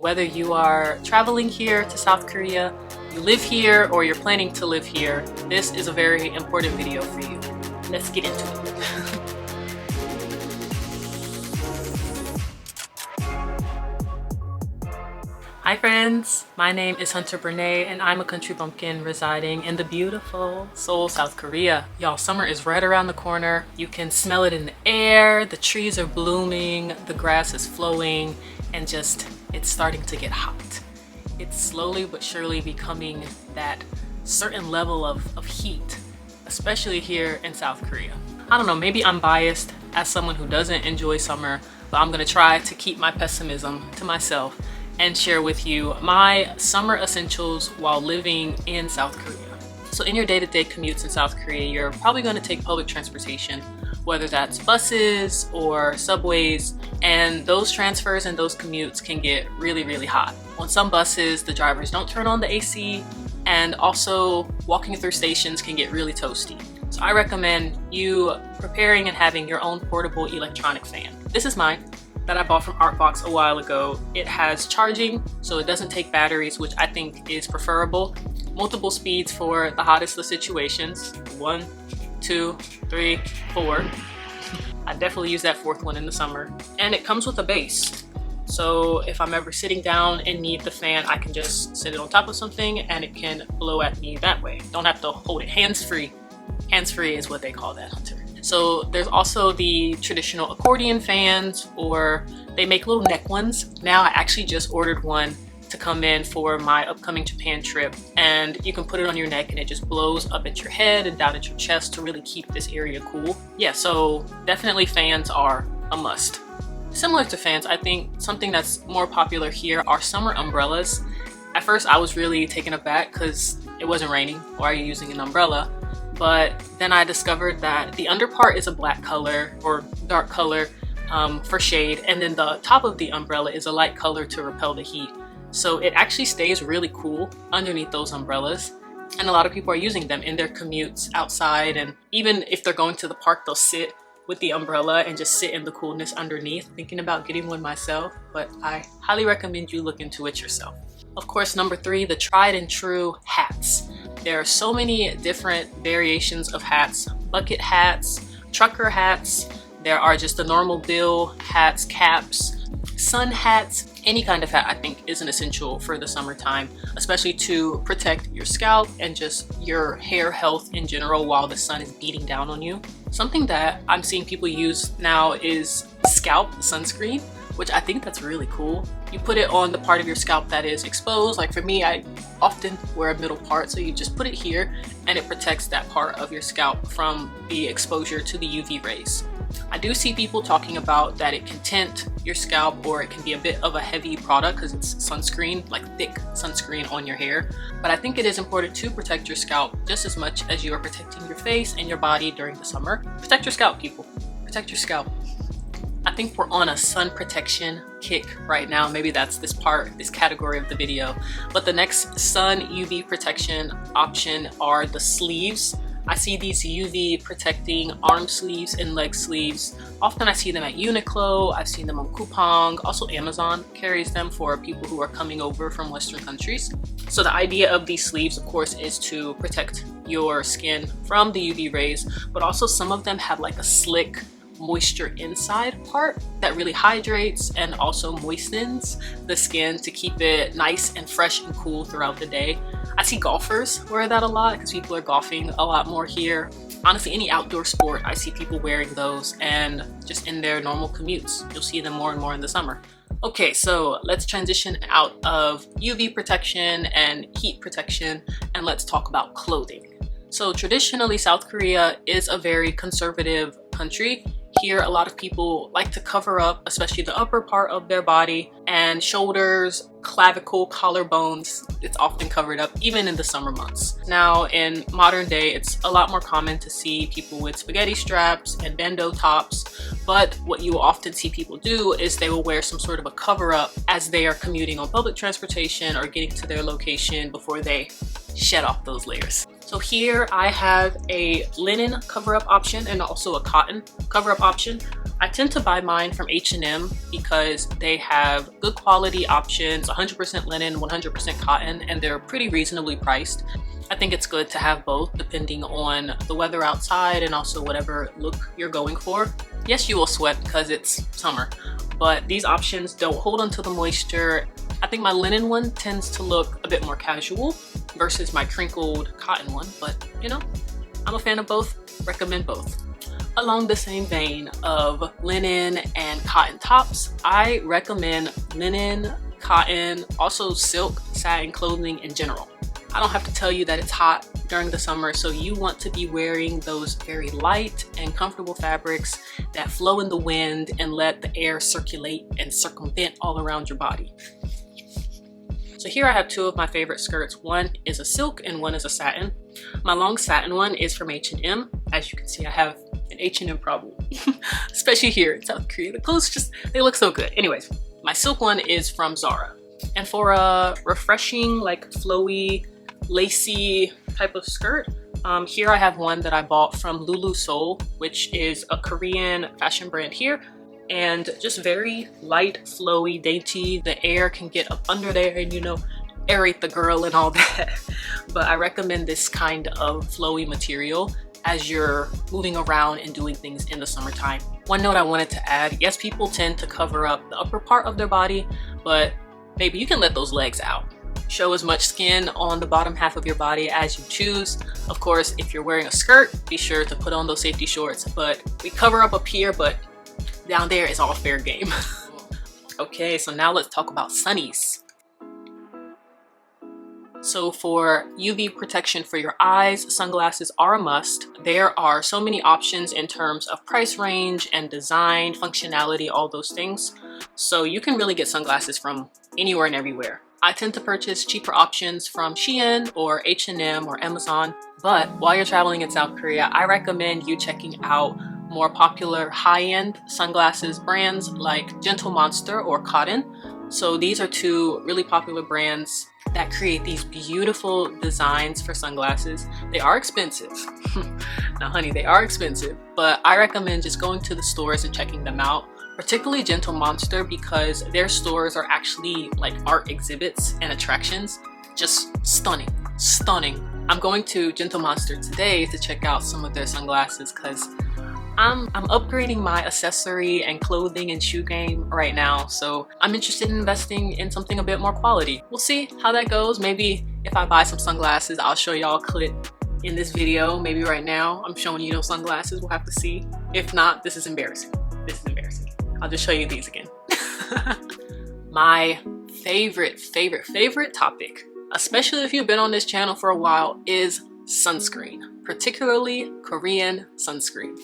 Whether you are traveling here to South Korea, you live here, or you're planning to live here, this is a very important video for you. Let's get into it. Hi friends, my name is Hunter Bernay and I'm a country bumpkin residing in the beautiful Seoul, South Korea. Y'all, summer is right around the corner. You can smell it in the air, the trees are blooming, the grass is flowing, and just, it's starting to get hot. It's slowly but surely becoming that certain level of heat, especially here in South Korea. I don't know, maybe I'm biased as someone who doesn't enjoy summer, but I'm gonna try to keep my pessimism to myself and share with you my summer essentials while living in South Korea. So in your day-to-day commutes in South Korea, you're probably going to take public transportation, whether that's buses or subways, and those transfers and those commutes can get really, really hot. On some buses, the drivers don't turn on the AC, and also walking through stations can get really toasty. So I recommend you preparing and having your own portable electronic fan. This is mine, that I bought from Artbox a while ago. It has charging, so it doesn't take batteries, which I think is preferable. Multiple speeds for the hottest of situations. 1, 2, 3, 4. I definitely use that fourth one in the summer. And it comes with a base. So if I'm ever sitting down and need the fan, I can just sit it on top of something and it can blow at me that way. Don't have to hold it hands-free. Hands-free is what they call that, Hunter. So there's also the traditional accordion fans, or they make little neck ones. Now I actually just ordered one to come in for my upcoming Japan trip, and you can put it on your neck and it just blows up at your head and down at your chest to really keep this area cool. Yeah, so definitely fans are a must. Similar to fans, I think something that's more popular here are summer umbrellas. At first I was really taken aback because it wasn't raining. Why are you using an umbrella? But then I discovered that the under part is a black color or dark color for shade, and then the top of the umbrella is a light color to repel the heat. So it actually stays really cool underneath those umbrellas, and a lot of people are using them in their commutes outside, and even if they're going to the park, they'll sit with the umbrella and just sit in the coolness underneath. Thinking about getting one myself, but I highly recommend you look into it yourself. Of course, number 3, the tried and true hats. There are so many different variations of hats. Bucket hats, trucker hats, there are just the normal bill hats, caps, sun hats. Any kind of hat I think is an essential for the summertime, especially to protect your scalp and just your hair health in general while the sun is beating down on you. Something that I'm seeing people use now is Scalp Sunscreen, which I think that's really cool. You put it on the part of your scalp that is exposed. Like for me, I often wear a middle part, so you just put it here and it protects that part of your scalp from the exposure to the UV rays. I do see people talking about that it can tint your scalp, or it can be a bit of a heavy product because it's sunscreen, like thick sunscreen on your hair. But I think it is important to protect your scalp just as much as you are protecting your face and your body during the summer. Protect your scalp, people. Protect your scalp. I think we're on a sun protection kick right now. Maybe that's this category of the video. But the next sun UV protection option are the sleeves. I see these UV protecting arm sleeves and leg sleeves. Often I see them at Uniqlo, I've seen them on Coupang, also Amazon carries them for people who are coming over from Western countries. So the idea of these sleeves, of course, is to protect your skin from the UV rays, but also some of them have like a slick moisture inside part that really hydrates and also moistens the skin to keep it nice and fresh and cool throughout the day. I see golfers wear that a lot because people are golfing a lot more here. Honestly, any outdoor sport, I see people wearing those, and just in their normal commutes, you'll see them more and more in the summer. Okay, so let's transition out of UV protection and heat protection, and let's talk about clothing. So traditionally, South Korea is a very conservative country. Here, a lot of people like to cover up, especially the upper part of their body, and shoulders, clavicle, collarbones. It's often covered up, even in the summer months. Now, in modern day, it's a lot more common to see people with spaghetti straps and bandeau tops, but what you will often see people do is they will wear some sort of a cover-up as they are commuting on public transportation or getting to their location before they shed off those layers. So here I have a linen cover-up option and also a cotton cover-up option. I tend to buy mine from H&M because they have good quality options, 100% linen, 100% cotton, and they're pretty reasonably priced. I think it's good to have both depending on the weather outside and also whatever look you're going for. Yes, you will sweat because it's summer, but these options don't hold onto the moisture. I think my linen one tends to look a bit more casual versus my crinkled cotton one, but you know, I'm a fan of both, recommend both. Along the same vein of linen and cotton tops, I recommend linen, cotton, also silk, satin clothing in general. I don't have to tell you that it's hot during the summer, so you want to be wearing those very light and comfortable fabrics that flow in the wind and let the air circulate and circumvent all around your body. So here I have two of my favorite skirts. One is a silk and one is a satin. My long satin one is from H&M. As you can see, I have an H&M problem, especially here in South Korea. The clothes just, they look so good. Anyways, my silk one is from Zara. And for a refreshing, like flowy, lacy type of skirt, here I have one that I bought from Lulu Seoul, which is a Korean fashion brand here. And just very light, flowy, dainty. The air can get up under there and, you know, aerate the girl and all that. But I recommend this kind of flowy material as you're moving around and doing things in the summertime. One note I wanted to add, yes, people tend to cover up the upper part of their body, but maybe you can let those legs out. Show as much skin on the bottom half of your body as you choose. Of course, if you're wearing a skirt, be sure to put on those safety shorts. But we cover up here, but down there is all fair game. Okay, so now let's talk about sunnies. So for UV protection for your eyes, sunglasses are a must. There are so many options in terms of price range and design, functionality, all those things. So you can really get sunglasses from anywhere and everywhere. I tend to purchase cheaper options from Shein or H&M or Amazon. But while you're traveling in South Korea, I recommend you checking out more popular high-end sunglasses brands like Gentle Monster or Cotton. So these are two really popular brands that create these beautiful designs for sunglasses. They are expensive. Now honey, they are expensive, but I recommend just going to the stores and checking them out, particularly Gentle Monster, because their stores are actually like art exhibits and attractions. Just stunning, stunning. I'm going to Gentle Monster today to check out some of their sunglasses because I'm upgrading my accessory and clothing and shoe game right now, so I'm interested in investing in something a bit more quality. We'll see how that goes. Maybe if I buy some sunglasses, I'll show y'all a clip in this video. Maybe right now I'm showing you those sunglasses. We'll have to see. If not, this is embarrassing. This is embarrassing. I'll just show you these again. My favorite topic, especially if you've been on this channel for a while, is sunscreen, particularly Korean sunscreen.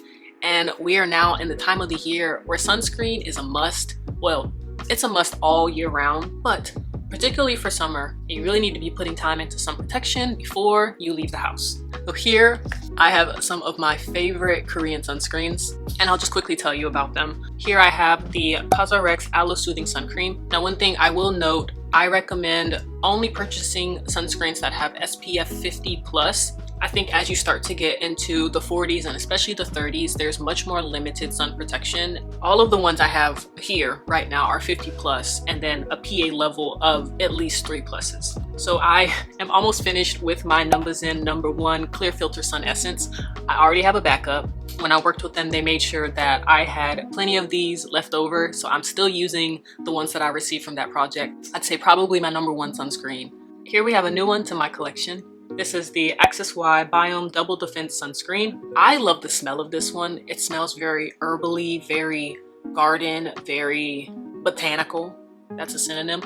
And we are now in the time of the year where sunscreen is a must. Well, it's a must all year round, but particularly for summer, you really need to be putting time into sun protection before you leave the house. So here I have some of my favorite Korean sunscreens, and I'll just quickly tell you about them. Here I have the Cosrx Aloe Soothing Sun Cream. Now one thing I will note, I recommend only purchasing sunscreens that have SPF 50+. I think as you start to get into the 40s and especially the 30s, there's much more limited sun protection. All of the ones I have here right now are 50+, and then a PA level of at least 3+. So I am almost finished with my Numbuzin #1 Clear Filter Sun Essence. I already have a backup. When I worked with them, they made sure that I had plenty of these left over, so I'm still using the ones that I received from that project. I'd say probably my #1 sunscreen. Here we have a new one to my collection. This is the Access Y Biome Double Defense Sunscreen. I love the smell of this one. It smells very herbally, very garden, very botanical. That's a synonym.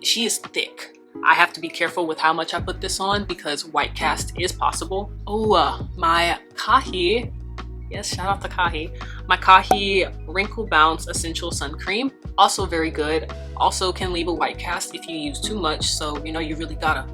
She is thick. I have to be careful with how much I put this on because white cast is possible. Oh, my Kahi. Yes, shout out to Kahi. My Kahi Wrinkle Bounce Essential Sun Cream. Also very good. Also can leave a white cast if you use too much. So, you know, you really gotta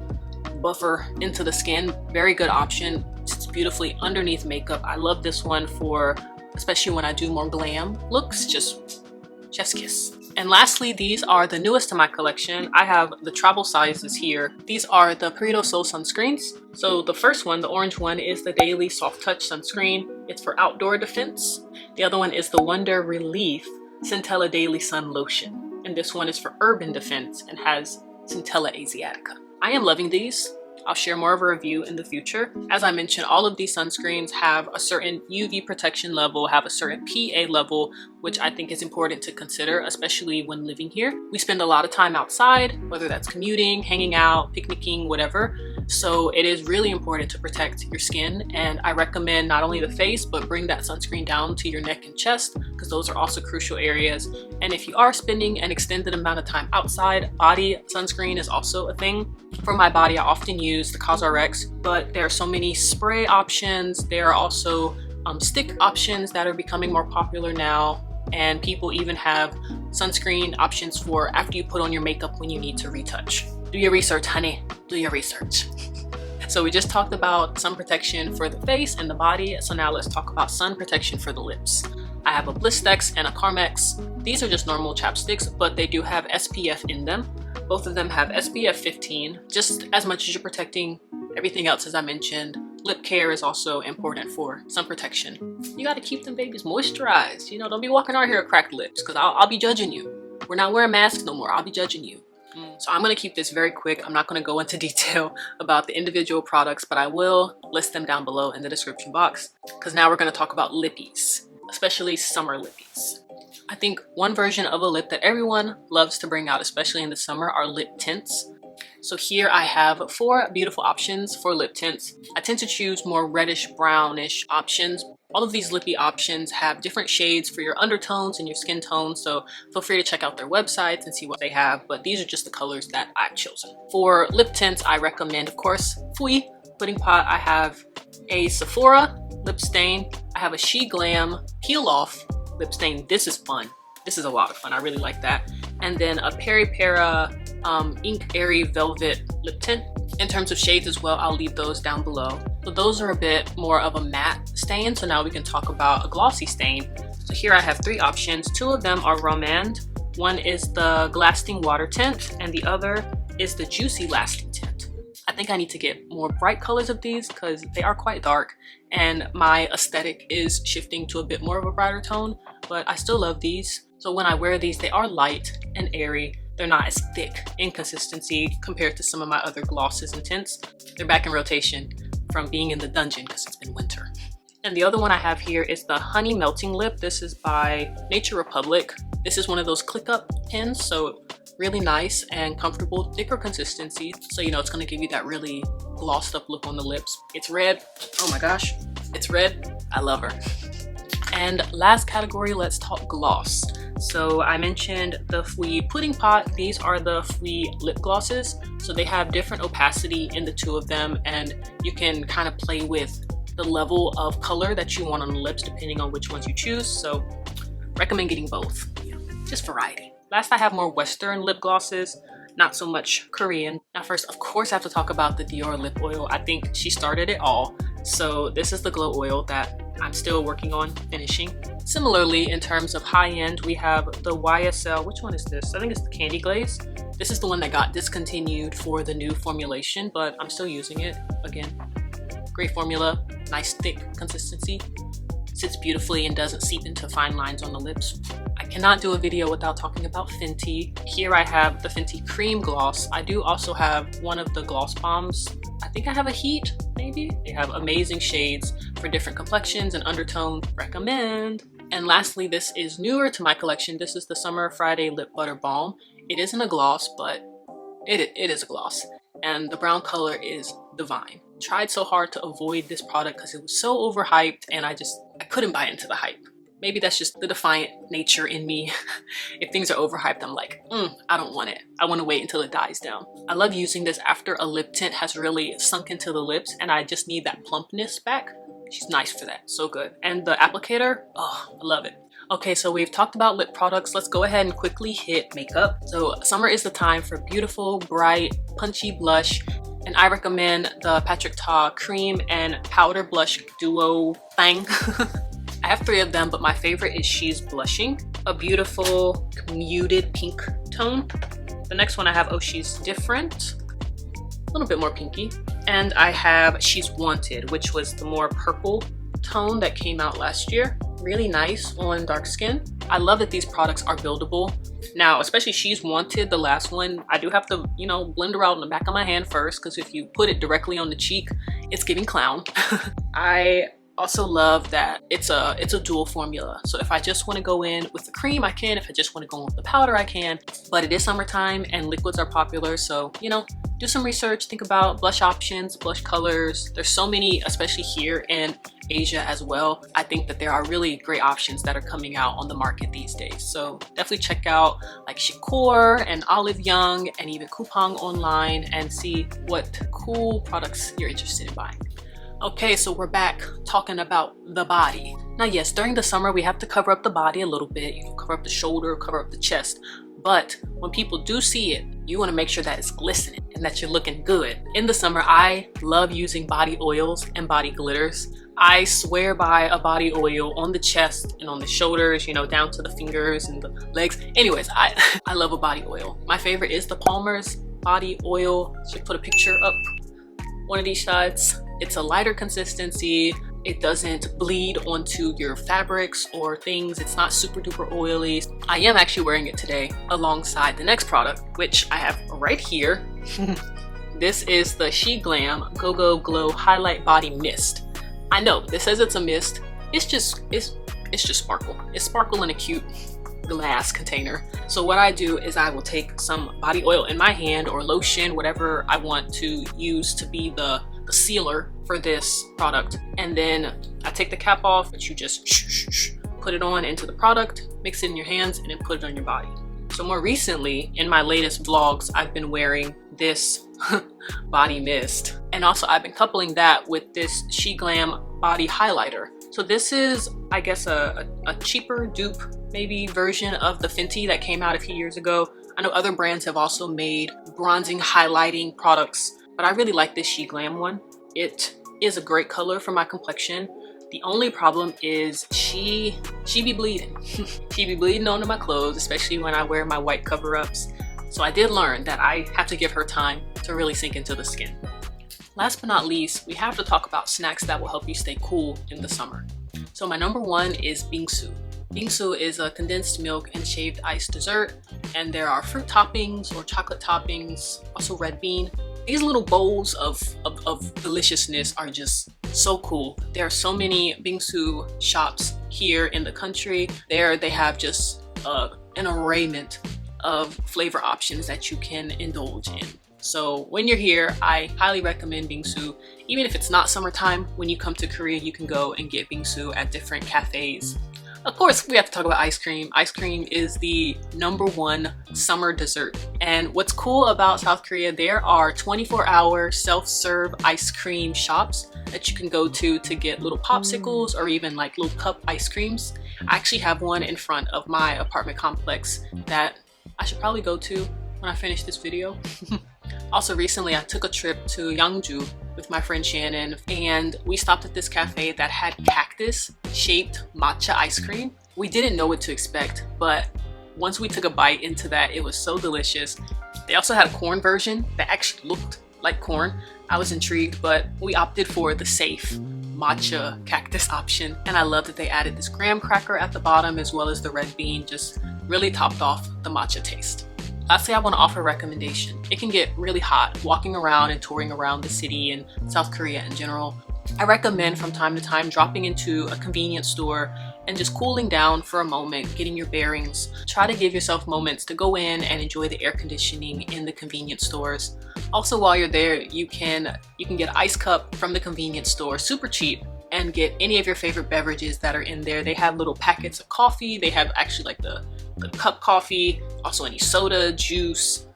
buffer into the skin. Very good option. It's beautifully underneath makeup. I love this one for, especially when I do more glam looks, just chef's kiss. And lastly, these are the newest to my collection. I have the travel sizes here. These are the Perito Soul sunscreens. So the first one, the orange one, is the Daily Soft Touch sunscreen. It's for outdoor defense. The other one is the Wonder Relief Centella Daily Sun Lotion. And this one is for urban defense and has Centella Asiatica. I am loving these. I'll share more of a review in the future. As I mentioned, all of these sunscreens have a certain UV protection level, have a certain PA level, which I think is important to consider, especially when living here. We spend a lot of time outside, whether that's commuting, hanging out, picnicking, whatever. So it is really important to protect your skin. And I recommend not only the face, but bring that sunscreen down to your neck and chest, because those are also crucial areas. And if you are spending an extended amount of time outside, body sunscreen is also a thing. For my body, I often use the CosRX, but there are so many spray options. There are also stick options that are becoming more popular now. And people even have sunscreen options for after you put on your makeup when you need to retouch. Do your research, honey. Do your research. So we just talked about sun protection for the face and the body. So now let's talk about sun protection for the lips. I have a Blistex and a Carmex. These are just normal chapsticks, but they do have SPF in them. Both of them have SPF 15, just as much as you're protecting everything else as I mentioned. Lip care is also important for sun protection. You gotta keep them babies moisturized. You know, don't be walking out here with cracked lips, because I'll be judging you. We're not wearing masks no more. I'll be judging you. So I'm gonna keep this very quick. I'm not gonna go into detail about the individual products, but I will list them down below in the description box, because now we're gonna talk about lippies, especially summer lippies. I think one version of a lip that everyone loves to bring out, especially in the summer, are lip tints. So here I have 4 beautiful options for lip tints. I tend to choose more reddish brownish options. All of these lippy options have different shades for your undertones and your skin tone, so feel free to check out their websites and see what they have, but these are just the colors that I've chosen. For lip tints, I recommend, of course, Flyin Pudding Pot. I have a Sephora lip stain. I have a She Glam Peel Off lip stain. This is fun. This is a lot of fun. I really like that. And then a Peri Para Ink Airy Velvet lip tint. In terms of shades as well, I'll leave those down below. So those are a bit more of a matte stain. So now we can talk about a glossy stain. So here I have 3 options. 2 of them are Romand. One is the Lasting Water Tint and the other is the Juicy Lasting Tint. I think I need to get more bright colors of these because they are quite dark and my aesthetic is shifting to a bit more of a brighter tone, but I still love these. So when I wear these, they are light and airy. They're not as thick in consistency compared to some of my other glosses and tints. They're back in rotation from being in the dungeon because it's been winter. And the other one I have here is the Honey Melting Lip. This is by Nature Republic. This is one of those click up pens, so really nice and comfortable, thicker consistency. So you know it's gonna give you that really glossed up look on the lips. It's red. Oh my gosh, it's red. I love her. And last category, let's talk gloss. So I mentioned the Flyin Pudding Pot. These are the Flyin lip glosses. So they have different opacity in the 2 of them, and you can kind of play with the level of color that you want on the lips depending on which ones you choose. So recommend getting both, just variety. Last, I have more Western lip glosses, not so much Korean. Now first, of course, I have to talk about the Dior lip oil. I think she started it all. So this is the glow oil that I'm still working on finishing. Similarly, in terms of high end, we have the YSL. Which one is this? I think it's the Candy Glaze. This is the one that got discontinued for the new formulation, but I'm still using it. Again, great formula, nice thick consistency. Sits beautifully and doesn't seep into fine lines on the lips. I cannot do a video without talking about Fenty. Here I have the Fenty Cream Gloss. I do also have one of the Gloss Bombs. I think I have a Heat, maybe? They have amazing shades for different complexions and undertones. Recommend. And lastly, this is newer to my collection. This is the Summer Friday Lip Butter Balm. It isn't a gloss, but it is a gloss. And the brown color is divine. Tried so hard to avoid this product because it was so overhyped and I couldn't buy into the hype. Maybe that's just the defiant nature in me. If things are overhyped, I'm like, I don't want it. I want to wait until it dies down. I love using this after a lip tint has really sunk into the lips and I just need that plumpness back. She's nice for that, so good. And the applicator, oh, I love it. Okay, so we've talked about lip products. Let's go ahead and quickly hit makeup. So summer is the time for beautiful, bright, punchy blush. And I recommend the Patrick Ta Cream and Powder Blush Duo thing. I have 3 of them, but my favorite is She's Blushing. a beautiful muted pink tone. The next one I have Oh She's Different, a little bit more pinky. And I have She's Wanted, which was the more purple tone that came out last year. Really nice on dark skin. I love that these products are buildable. Now, especially She's Wanted, the last one, I do have to, you know, blend her out in the back of my hand first, because if you put it directly on the cheek, it's giving clown. I also love that it's a dual formula. So if I just want to go in with the cream, I can. If I just want to go in with the powder, I can. But it is summertime and liquids are popular, so, you know, do some research, think about blush options, blush colors. There's so many, especially here in Asia as well. I think that there are really great options that are coming out on the market these days. So definitely check out like Shakur and Olive Young and even Coupang online and see what cool products you're interested in buying. Okay, so we're back talking about the body. Now yes, during the summer we have to cover up the body a little bit. You can cover up the shoulder, cover up the chest. But when people do see it, you want to make sure that it's glistening and that you're looking good. In the summer, I love using body oils and body glitters. I swear by a body oil on the chest and on the shoulders, you know, down to the fingers and the legs. Anyways, I love a body oil. My favorite is the Palmer's body oil. Should put a picture up one of these sides. It's a lighter consistency. It doesn't bleed onto your fabrics or things. It's not super duper oily. I am actually wearing it today alongside the next product, which I have right here. This is the SheGlam Go Go Glow Highlight Body Mist. I know this says it's a mist. It's just sparkle. It's sparkle in a cute glass container. So what I do is I will take some body oil in my hand or lotion, whatever I want to use to be the sealer for this product, and then I take the cap off, but you just put it on into the product, mix it in your hands, and then put it on your body. So more recently, in my latest vlogs, I've been wearing this body mist, and also I've been coupling that with this SheGlam body highlighter. So this is, I guess, a cheaper dupe maybe version of the Fenty that came out a few years ago. I know other brands have also made bronzing highlighting products, but I really like this SheGlam one. It is a great color for my complexion. The only problem is she be bleeding. She be bleeding onto my clothes, especially when I wear my white cover-ups. So I did learn that I have to give her time to really sink into the skin. Last but not least, we have to talk about snacks that will help you stay cool in the summer. So my number one is Bingsu. Bingsu is a condensed milk and shaved ice dessert, and there are fruit toppings or chocolate toppings, also red bean. These little bowls of deliciousness are just so cool. There are so many Bingsu shops here in the country. There they have just an arrayment of flavor options that you can indulge in. So when you're here, I highly recommend Bingsu. Even if it's not summertime, when you come to Korea, you can go and get Bingsu at different cafes. Of course, we have to talk about ice cream. Ice cream is the #1 summer dessert. And what's cool about South Korea, there are 24-hour self-serve ice cream shops that you can go to get little popsicles or even like little cup ice creams. I actually have one in front of my apartment complex that I should probably go to when I finish this video. Also recently, I took a trip to Yeongju with my friend Shannon, and we stopped at this cafe that had cactus-shaped matcha ice cream. We didn't know what to expect, but once we took a bite into that, it was so delicious. They also had a corn version that actually looked like corn. I was intrigued, but we opted for the safe matcha cactus option, and I love that they added this graham cracker at the bottom as well as the red bean, just really topped off the matcha taste. Lastly, I want to offer a recommendation. It can get really hot walking around and touring around the city and South Korea in general. I recommend from time to time dropping into a convenience store and just cooling down for a moment, getting your bearings. Try to give yourself moments to go in and enjoy the air conditioning in the convenience stores. Also, while you're there, you can get an ice cup from the convenience store, super cheap, and get any of your favorite beverages that are in there. They have little packets of coffee. They have actually like the cup coffee, also any soda, juice.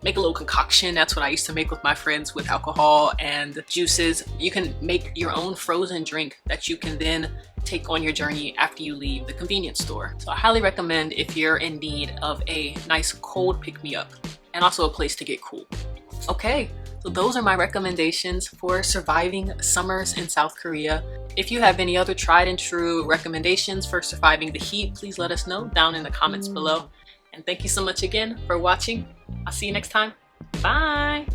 Make a little concoction. That's what I used to make with my friends with alcohol and juices. You can make your own frozen drink that you can then take on your journey after you leave the convenience store. So I highly recommend if you're in need of a nice cold pick-me-up and also a place to get cool. Okay, So those are my recommendations for surviving summers in South Korea. If you have any other tried and true recommendations for surviving the heat, please let us know down in the comments below. And thank you so much again for watching. I'll see you next time. Bye!